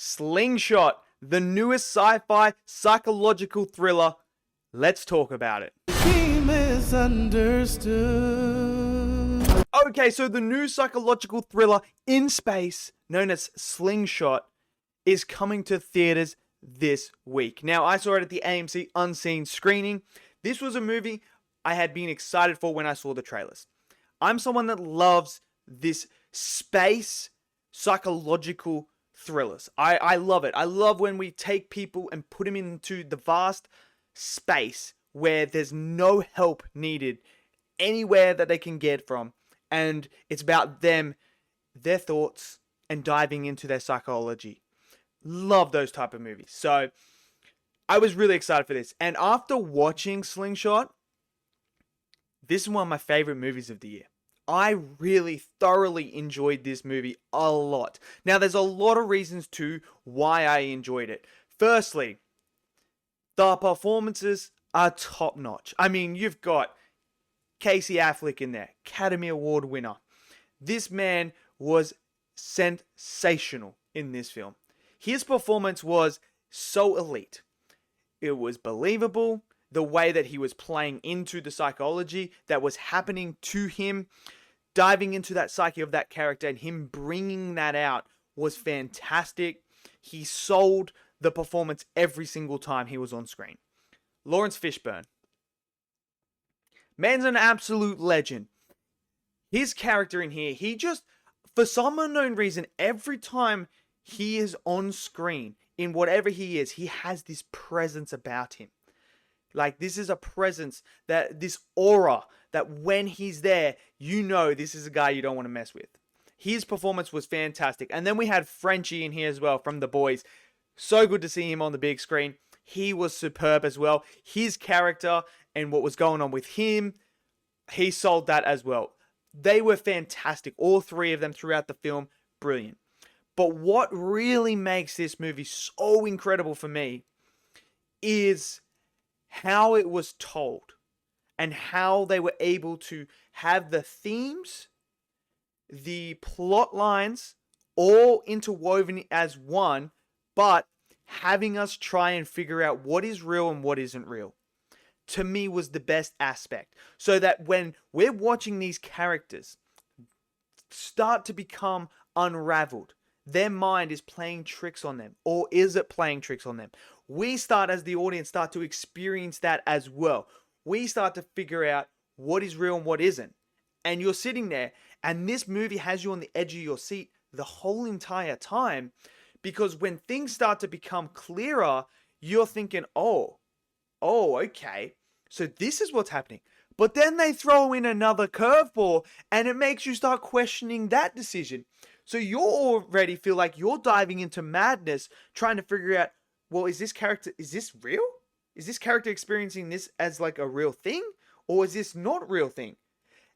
Slingshot, the newest sci-fi psychological thriller. Let's talk about it. Be misunderstood. Okay, so the new psychological thriller in space, known as Slingshot, is coming to theaters this week. Now, I saw it at the AMC Unseen screening. This was a movie I had been excited for when I saw the trailers. I'm someone that loves this space psychological thrillers. I love it. I love when we take people and put them into the vast space where there's no help needed anywhere that they can get from. And it's about them, their thoughts, and diving into their psychology. Love those type of movies. So I was really excited for this. And after watching Slingshot, this is one of my favorite movies of the year. I really thoroughly enjoyed this movie a lot. Now, there's a lot of reasons to why I enjoyed it. Firstly, the performances are top notch. I mean, you've got Casey Affleck in there, Academy Award winner. This man was sensational in this film. His performance was so elite. It was believable. The way that he was playing into the psychology that was happening to him, diving into that psyche of that character and him bringing that out was fantastic. He sold the performance every single time he was on screen. Lawrence Fishburne. Man's an absolute legend. His character in here, he just, for some unknown reason, every time he is on screen, in whatever he is, he has this presence about him. Like, this is a presence, this aura, that when he's there, you know this is a guy you don't want to mess with. His performance was fantastic. And then we had Frenchie in here as well from The Boys. So good to see him on the big screen. He was superb as well. His character and what was going on with him, he sold that as well. They were fantastic. All three of them throughout the film, brilliant. But what really makes this movie so incredible for me is how it was told and how they were able to have the themes, the plot lines all interwoven as one, but having us try and figure out what is real and what isn't real, to me was the best aspect. So that when we're watching these characters start to become unraveled, their mind is playing tricks on them, or is it playing tricks on them? We start, as the audience, start to experience that as well. We start to figure out what is real and what isn't. And you're sitting there, and this movie has you on the edge of your seat the whole entire time, because when things start to become clearer, you're thinking, oh, okay, so this is what's happening. But then they throw in another curveball, and it makes you start questioning that decision. So you already feel like you're diving into madness, trying to figure out, well, is this real? Is this character experiencing this as like a real thing? Or is this not a real thing?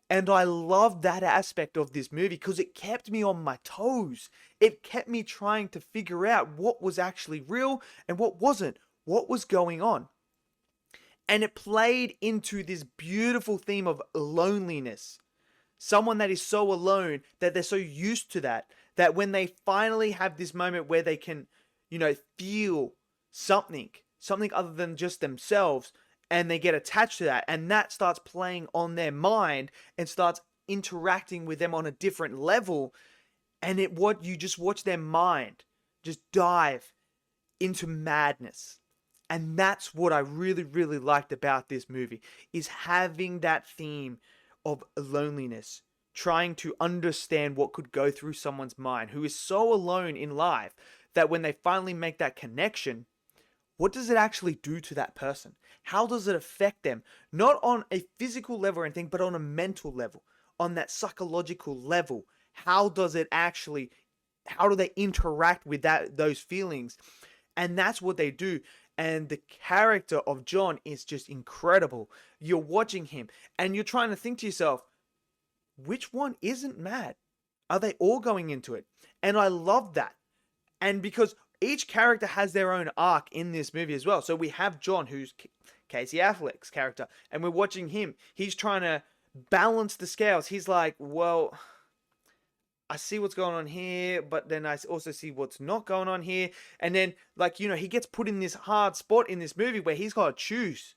And I love that aspect of this movie because it kept me on my toes. It kept me trying to figure out what was actually real and what wasn't. What was going on? And it played into this beautiful theme of loneliness. Someone that is so alone, that they're so used to that when they finally have this moment where they can, feel something other than just themselves, and they get attached to that, and that starts playing on their mind and starts interacting with them on a different level, and you just watch their mind just dive into madness. And that's what I really, really liked about this movie, is having that theme of loneliness, trying to understand what could go through someone's mind who is so alone in life that when they finally make that connection, what does it actually do to that person? How does it affect them? Not on a physical level or anything, but on a mental level, on that psychological level. How do they interact with those feelings? And that's what they do. And the character of John is just incredible. You're watching him and you're trying to think to yourself, which one isn't mad? Are they all going into it? And I love that. And because each character has their own arc in this movie as well. So we have John, who's Casey Affleck's character, and we're watching him. He's trying to balance the scales. He's like, well, I see what's going on here, but then I also see what's not going on here. And then, like, he gets put in this hard spot in this movie where he's got to choose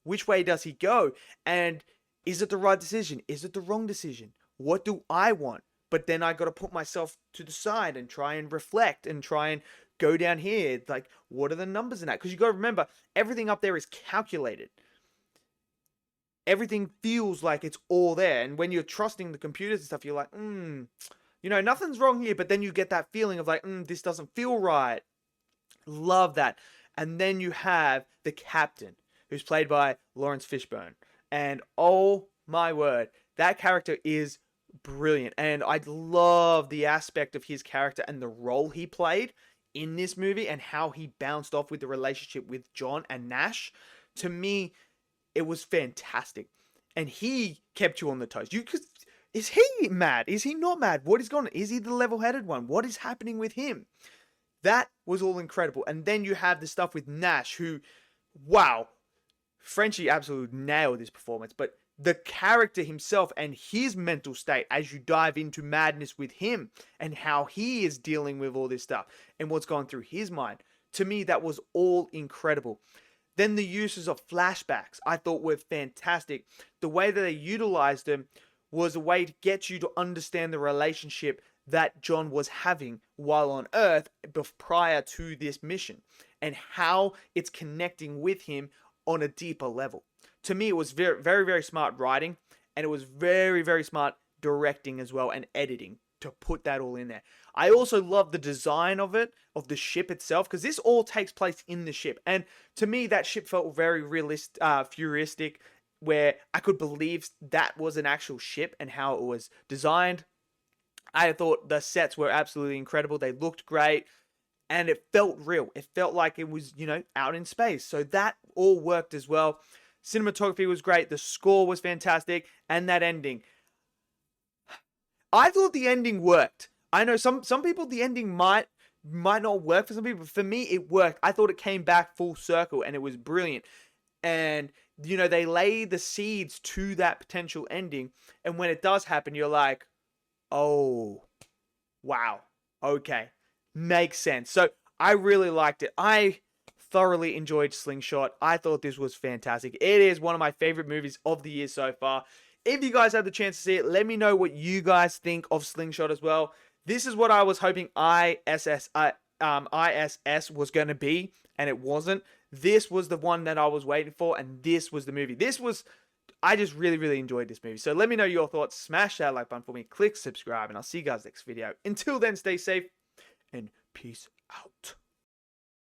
which way does he go. And is it the right decision? Is it the wrong decision? What do I want? But then I got to put myself to the side and try and reflect and try and go down here. Like, what are the numbers in that? Because you got to remember, everything up there is calculated. Everything feels like it's all there. And when you're trusting the computers and stuff, you're like, nothing's wrong here. But then you get that feeling of like, this doesn't feel right. Love that. And then you have the captain, who's played by Lawrence Fishburne. And oh my word, that character is brilliant. And I love the aspect of his character and the role he played in this movie and how he bounced off with the relationship with John and Nash. To me, it was fantastic. And he kept you on the toes. Is he mad? Is he not mad? What is going on? Is he the level-headed one? What is happening with him? That was all incredible. And then you have the stuff with Nash, who, wow, Frenchie absolutely nailed this performance. But the character himself and his mental state as you dive into madness with him and how he is dealing with all this stuff and what's going through his mind, to me, that was all incredible. Then the uses of flashbacks I thought were fantastic. The way that they utilized them was a way to get you to understand the relationship that John was having while on Earth prior to this mission and how it's connecting with him on a deeper level. To me, it was very, very, very smart writing, and it was very, very smart directing as well and editing to put that all in there. I also love the design of it, of the ship itself, because this all takes place in the ship. And to me, that ship felt very realistic, futuristic, where I could believe that was an actual ship and how it was designed. I thought the sets were absolutely incredible. They looked great. And it felt real. It felt like it was, out in space. So that all worked as well. Cinematography was great. The score was fantastic. And that ending. I thought the ending worked. I know some people, the ending might not work for some people. For me, it worked. I thought it came back full circle and it was brilliant. And, they lay the seeds to that potential ending. And when it does happen, you're like, oh, wow. Okay. Makes sense. So I really liked it. I thoroughly enjoyed Slingshot. I thought this was fantastic. It is one of my favorite movies of the year so far. If you guys have the chance to see it, let me know what you guys think of Slingshot as well. This is what I was hoping ISS was going to be, and it wasn't. This was the one that I was waiting for, and this was the movie. I just really, really enjoyed this movie. So let me know your thoughts. Smash that like button for me. Click subscribe, and I'll see you guys next video. Until then, stay safe and peace out.